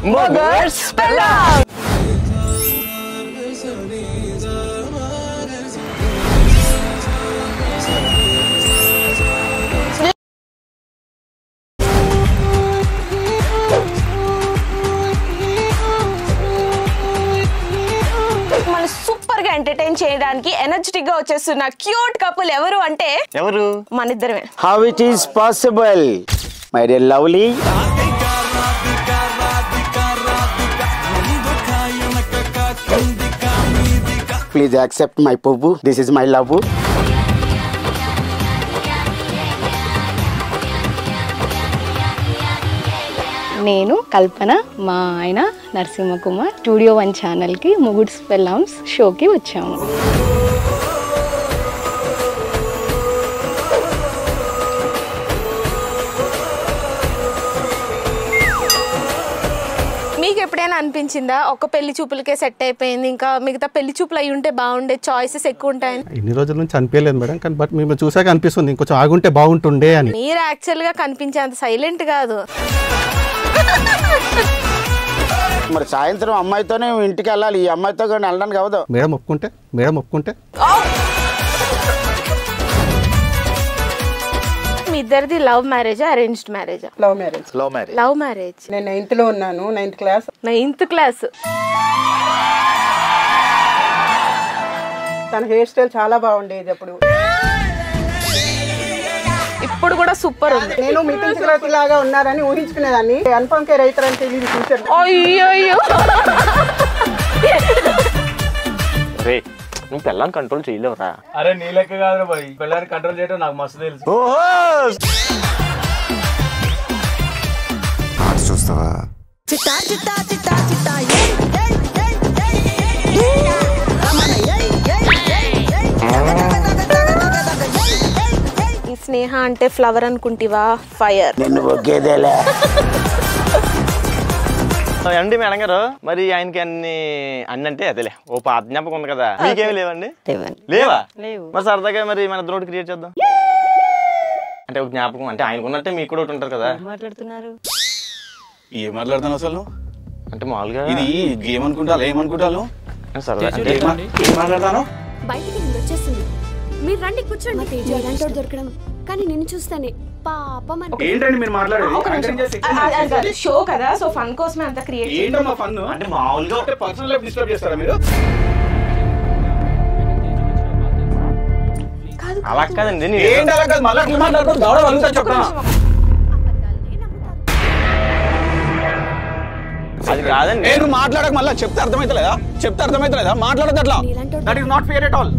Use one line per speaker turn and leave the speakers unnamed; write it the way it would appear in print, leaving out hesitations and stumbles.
Muggers Pellam. Entertain చేయడానికి energetic గా వచ్చేస్తున్న cute couple ఎవరు అంటే
ఎవరు
మన ఇద్దరమే.
How it is possible, my dear lovely? Please accept my pobu. This is my love.
నేను కల్పన, మా ఆయన నరసింహ కుమార్ స్టూడియో 1 ఛానల్కి ముగ్గుర్స్ పెళ్ళామ్స్ షోకి వచ్చాము.
మీకు ఎప్పుడైనా అనిపించిందా ఒక పెళ్లి చూపులకే సెట్ అయిపోయింది, ఇంకా మిగతా పెళ్లి చూపులు అయి ఉంటే బాగుండే, చాయిసెస్ ఎక్కువ ఉంటాయని?
ఇన్ని రోజుల నుంచి అనిపించలేదు మేడం, కానీ బట్ మేము చూసాక అనిపిస్తుంది ఇంకొంచెం ఆగుంటే బాగుంటుండే అని.
మీరు యాక్చువల్ గా కనిపించేంత సైలెంట్ కాదు.
మరి సాయంత్రం అమ్మాయితోనే ఇంటికి వెళ్ళాలి, ఈ అమ్మాయితో కానీ వెళ్ళడానికి అవ్వదు.
మేడం ఒప్పుకుంటే
మీ ఇద్దరిది లవ్ మ్యారేజా అరేంజ్డ్ మ్యారేజా? Love marriage.
నేను 9th లో ఉన్నాను, 9th క్లాస్.
9th class.
తన హెయిర్ స్టైల్ చాలా బాగుండేది అప్పుడు.
ఇప్పుడు కూడా సూపర్ ఉంది.
నేను మిథున్ చక్రవర్తి లాగా ఉన్నారని ఊహించుకునేదాన్ని. కన్ఫర్మ్ కేర్ అవుతారని తెలియదు ఫ్యూచర్.
అయ్యో
నువ్వు పిల్లని కంట్రోల్ చేయలేవురా.
అరే నీ లెక్క కాదు బాయ్, పిల్లని కంట్రోల్ చేయడం నాకు మస్తు తెలుసు.
చూస్తావా
ఈ స్నేహ అంటే ఫ్లవర్ అనుకుంటివా? ఫైర్.
అండి మేడం గారు, మరి ఆయనకి అన్ని అంటే అదేలే ఓ పాత జ్ఞాపకం ఉంది కదా, మీకేమి లేవండి? లేవా? మరి సరదాగా మరి మన ఇద్దరు క్రియేట్ చేద్దాం. అంటే ఒక జ్ఞాపకం అంటే ఆయనకు ఉన్నట్టే మీకు కూడా ఒకటి ఉంటారు కదా.
మాట్లాడుతున్నారు?
ఏం మాట్లాడుతాను అసలు?
అంటే మామూలుగా
ఇది గేమ్ అనుకుంటాను, ఏమనుకుంటాను
సరదా అంటే
ఏం మాట్లాడతాను.
బయటికి వచ్చేస్తుంది, మీరు రండి కూర్చోండి. ఇలాంటి దొరకడం కానీ నిన్ను చూస్తానే పాపం.
ఏంటండి మీరు మాట్లాడేది?
షో కదా, సో ఫన్ కోసమే అంత క్రియేట్.
ఏంటమ్మా ఫన్? అంటే మామూలుగా ఒక పర్సనల్ లైఫ్ డిస్టర్బ్ చేస్తారా మీరు?
అలా కాదండి.
ఏంటి అలా కాదు, మళ్ళీ మాట్లాడుతుంది గౌరవ అలుగుతా చెప్తాను.
అది కాదండి.
నేను మాట్లాడక మళ్ళీ చెప్తే అర్థమైతలేదా? మాట్లాడదు అట్లా. That is not fair at all.